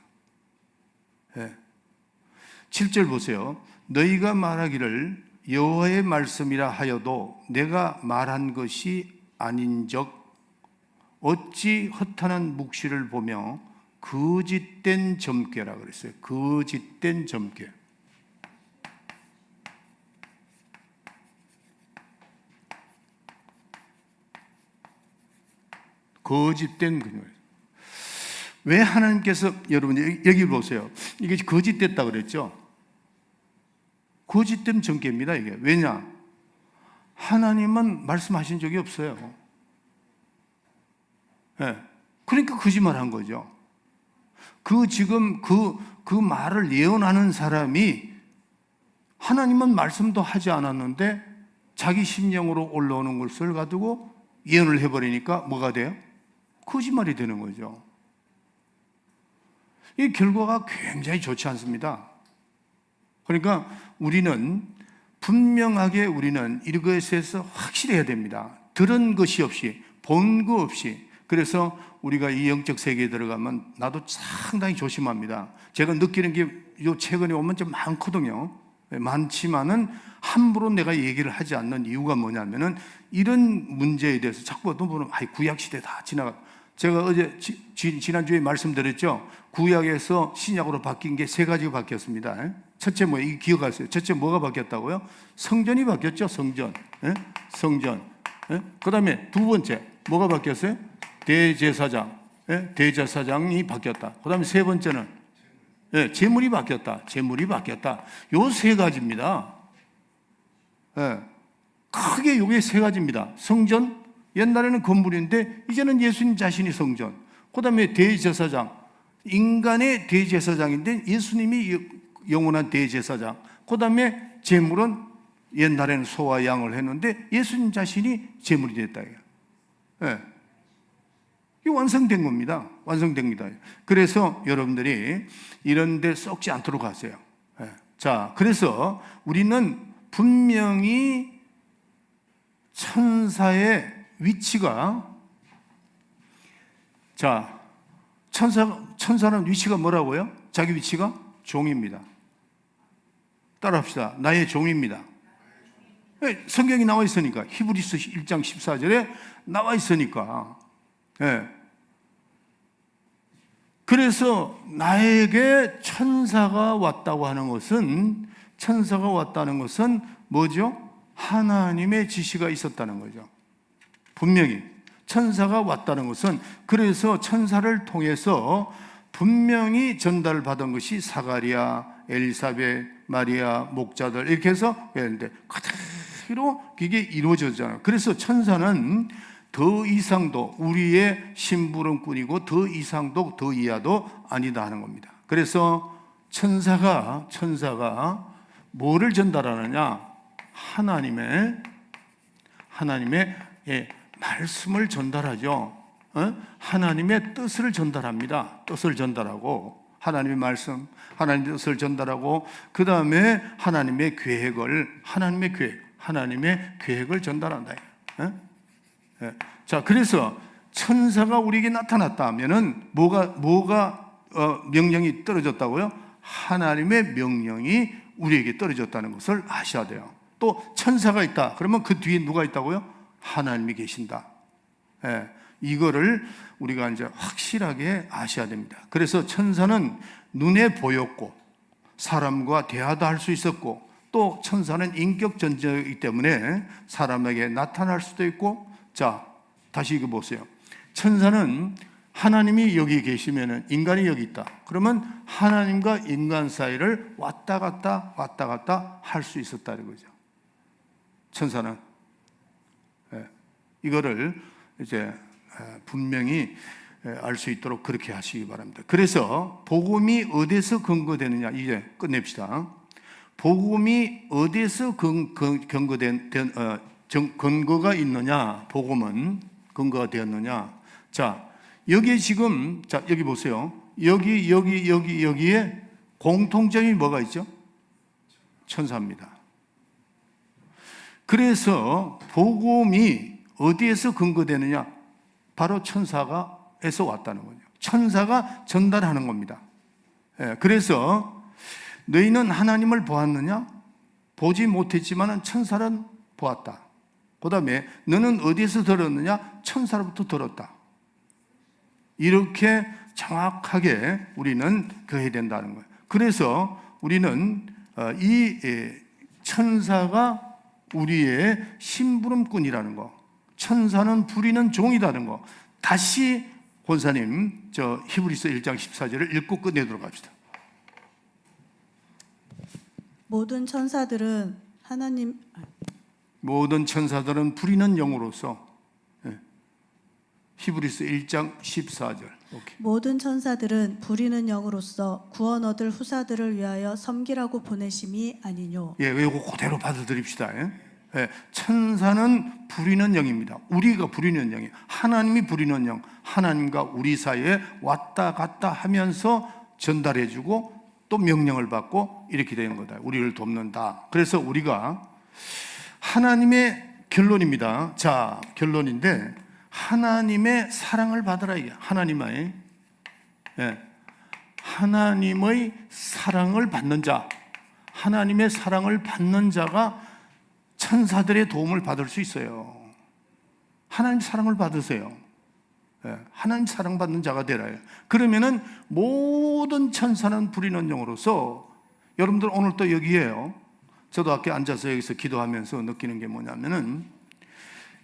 A: 7절 보세요. 너희가 말하기를 여호와의 말씀이라 하여도 내가 말한 것이 아닌적 어찌 허탄한 묵시를 보며 거짓된 점괘라 그랬어요. 거짓된 점괘. 거짓된 거예요. 왜 하나님께서, 여러분 여기 보세요. 이게 거짓됐다 그랬죠. 거짓된 점괘입니다. 이게 왜냐? 하나님은 말씀하신 적이 없어요. 그러니까 거짓말한 거죠. 지금 그 말을 예언하는 사람이 하나님은 말씀도 하지 않았는데 자기 심령으로 올라오는 것을 가지고 예언을 해버리니까 뭐가 돼요? 거짓말이 되는 거죠. 이 결과가 굉장히 좋지 않습니다. 그러니까 우리는 분명하게 우리는 이것에서 확실해야 됩니다. 들은 것이 없이, 본 거 없이. 그래서 우리가 이 영적 세계에 들어가면 나도 상당히 조심합니다. 제가 느끼는 게 요 최근에 오면 좀 많거든요. 많지만은 함부로 내가 얘기를 하지 않는 이유가 뭐냐면은 이런 문제에 대해서 자꾸 어떤 분은 구약 시대 다 지나가. 제가 어제 지난주에 말씀드렸죠. 구약에서 신약으로 바뀐 게 3가지가 바뀌었습니다. 첫째 이거 기억하세요. 첫째 뭐가 바뀌었다고요? 성전이 바뀌었죠. 성전. 성전. 그 다음에 두 번째 뭐가 바뀌었어요? 대제사장. 대제사장이 바뀌었다. 그 다음에 세 번째는 제물이 바뀌었다. 제물이 바뀌었다. 요 3가지입니다. 크게 요게 3가지입니다. 성전, 옛날에는 건물인데 이제는 예수님 자신이 성전. 그 다음에 대제사장, 인간의 대제사장인데 예수님이 영원한 대제사장. 그 다음에 제물은 옛날에는 소와 양을 했는데 예수님 자신이 제물이 됐다. 이게 완성된 겁니다. 완성됩니다. 그래서 여러분들이 이런 데 썩지 않도록 하세요. 자, 그래서 우리는 분명히 천사의 위치가, 자, 천사는 위치가 뭐라고요? 자기 위치가 종입니다. 따라합시다. 나의 종입니다. 성경이 나와 있으니까. 히브리서 1장 14절에 나와 있으니까. 그래서 나에게 천사가 왔다고 하는 것은, 천사가 왔다는 것은 뭐죠? 하나님의 지시가 있었다는 거죠. 분명히 천사가 왔다는 것은, 그래서 천사를 통해서 분명히 전달받은 것이 사가랴, 엘리사벳, 마리아, 목자들 이렇게 해서 했는데 그대로 이게 이루어졌잖아요. 그래서 천사는 더 이상도 우리의 심부름꾼이고 더 이상도 더 이하도 아니다 하는 겁니다. 그래서 천사가 뭐를 전달하느냐? 하나님의 말씀을 전달하죠. 하나님의 뜻을 전달합니다. 뜻을 전달하고 하나님의 말씀, 하나님의 뜻을 전달하고 그 다음에 하나님의 계획을 전달한다. 자, 그래서 천사가 우리에게 나타났다 하면은 뭐가 명령이 떨어졌다고요? 하나님의 명령이 우리에게 떨어졌다는 것을 아셔야 돼요. 또 천사가 있다. 그러면 그 뒤에 누가 있다고요? 하나님이 계신다. 예, 이거를 우리가 이제 확실하게 아셔야 됩니다. 그래서 천사는 눈에 보였고 사람과 대화도 할 수 있었고 또 천사는 인격 존재이기 때문에 사람에게 나타날 수도 있고, 자, 다시 이거 보세요. 천사는 하나님이 여기 계시면은 인간이 여기 있다. 그러면 하나님과 인간 사이를 왔다 갔다 할 수 있었다는 거죠. 천사는. 예, 이거를 이제 분명히 알 수 있도록 그렇게 하시기 바랍니다. 그래서 복음이 어디서 근거되느냐, 이제 끝냅시다. 복음이 어디서 근거가 있느냐, 복음은 근거가 되었느냐. 자, 여기 지금, 자, 여기 보세요. 여기에 공통점이 뭐가 있죠? 천사입니다. 그래서 복음이 어디에서 근거되느냐? 바로 천사가에서 왔다는 거죠. 천사가 전달하는 겁니다. 예, 그래서 너희는 하나님을 보았느냐? 보지 못했지만 천사는 보았다. 그 다음에 너는 어디에서 들었느냐? 천사로부터 들었다. 이렇게 정확하게 우리는 해야 된다는 거예요. 그래서 우리는 이 천사가 우리의 심부름꾼이라는 거, 천사는 부리는 종이라는 거, 다시 권사님 저 히브리서 1장 14절을 읽고 끝내도록 합시다.
B: 모든 천사들은
A: 부리는 영으로서, 히브리서 1장 14절. 오케이.
B: 모든 천사들은 부리는 영으로서 구원 얻을 후사들을 위하여 섬기라고 보내심이 아니뇨.
A: 예, 이거 그대로 받아들입시다. 예, 천사는 부리는 영입니다. 우리가 부리는 영이에요. 하나님이 부리는 영, 하나님과 우리 사이에 왔다 갔다 하면서 전달해주고 또 명령을 받고 이렇게 되는 거다. 우리를 돕는다. 그래서 우리가 하나님의 결론입니다. 자, 결론인데 하나님의 사랑을 받으라 이게 하나님의 사랑을 받는 자, 하나님의 사랑을 받는 자가 천사들의 도움을 받을 수 있어요. 하나님 사랑을 받으세요. 하나님 사랑받는 자가 되라요. 그러면은 모든 천사는 부리는 영으로서, 여러분들 오늘 또 여기에요. 저도 아까 앉아서 여기서 기도하면서 느끼는 게 뭐냐면은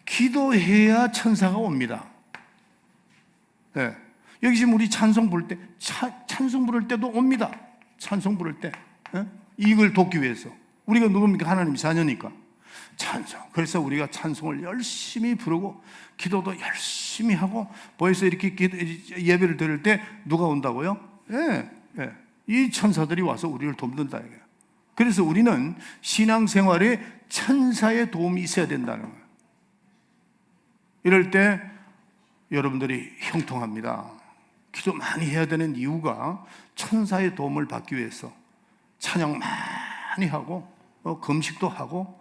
A: 기도해야 천사가 옵니다. 여기 지금 우리 찬송 부를 때, 찬송 부를 때도 옵니다. 찬송 부를 때. 이걸 돕기 위해서. 우리가 누굽니까? 하나님 자녀니까. 찬송. 그래서 우리가 찬송을 열심히 부르고 기도도 열심히 하고, 벌써 이렇게 예배를 드릴 때 누가 온다고요? 이 천사들이 와서 우리를 돕는다 이거예요. 그래서 우리는 신앙생활에 천사의 도움이 있어야 된다는 거예요. 이럴 때 여러분들이 형통합니다. 기도 많이 해야 되는 이유가 천사의 도움을 받기 위해서 찬양 많이 하고 금식도 하고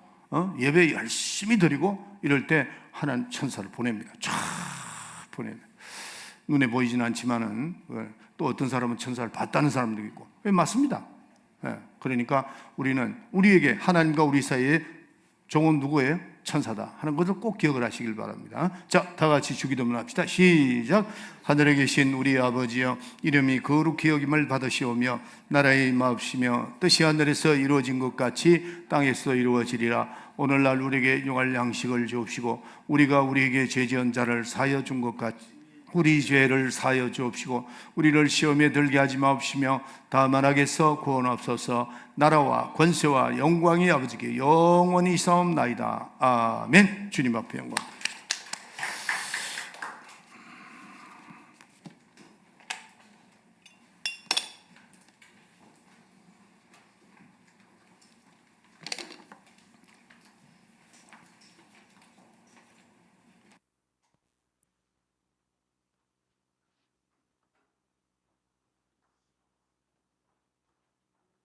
A: 예배 열심히 드리고 이럴 때 하나님 천사를 보냅니다. 쫙 보냅니다. 눈에 보이진 않지만은 또 어떤 사람은 천사를 봤다는 사람도 있고, 맞습니다. 그러니까 우리는 우리에게 하나님과 우리 사이에 종은 누구예요? 천사다 하는 것을 꼭 기억을 하시길 바랍니다. 자, 다 같이 주기도문 합시다. 시작. 하늘에 계신 우리 아버지여, 이름이 거룩히 여김을 받으시오며 나라의 임하옵시며 뜻이 하늘에서 이루어진 것 같이 땅에서 이루어지리라. 오늘날 우리에게 용할 양식을 주옵시고 우리가 우리에게 죄 지은 자를 사하여 준 것 같이 우리 죄를 사하여 주옵시고 우리를 시험에 들게 하지 마옵시며 다만 악에서 구원하옵소서. 나라와 권세와 영광이 아버지께 영원히 있사옵나이다. 아멘. 주님 앞에 영광.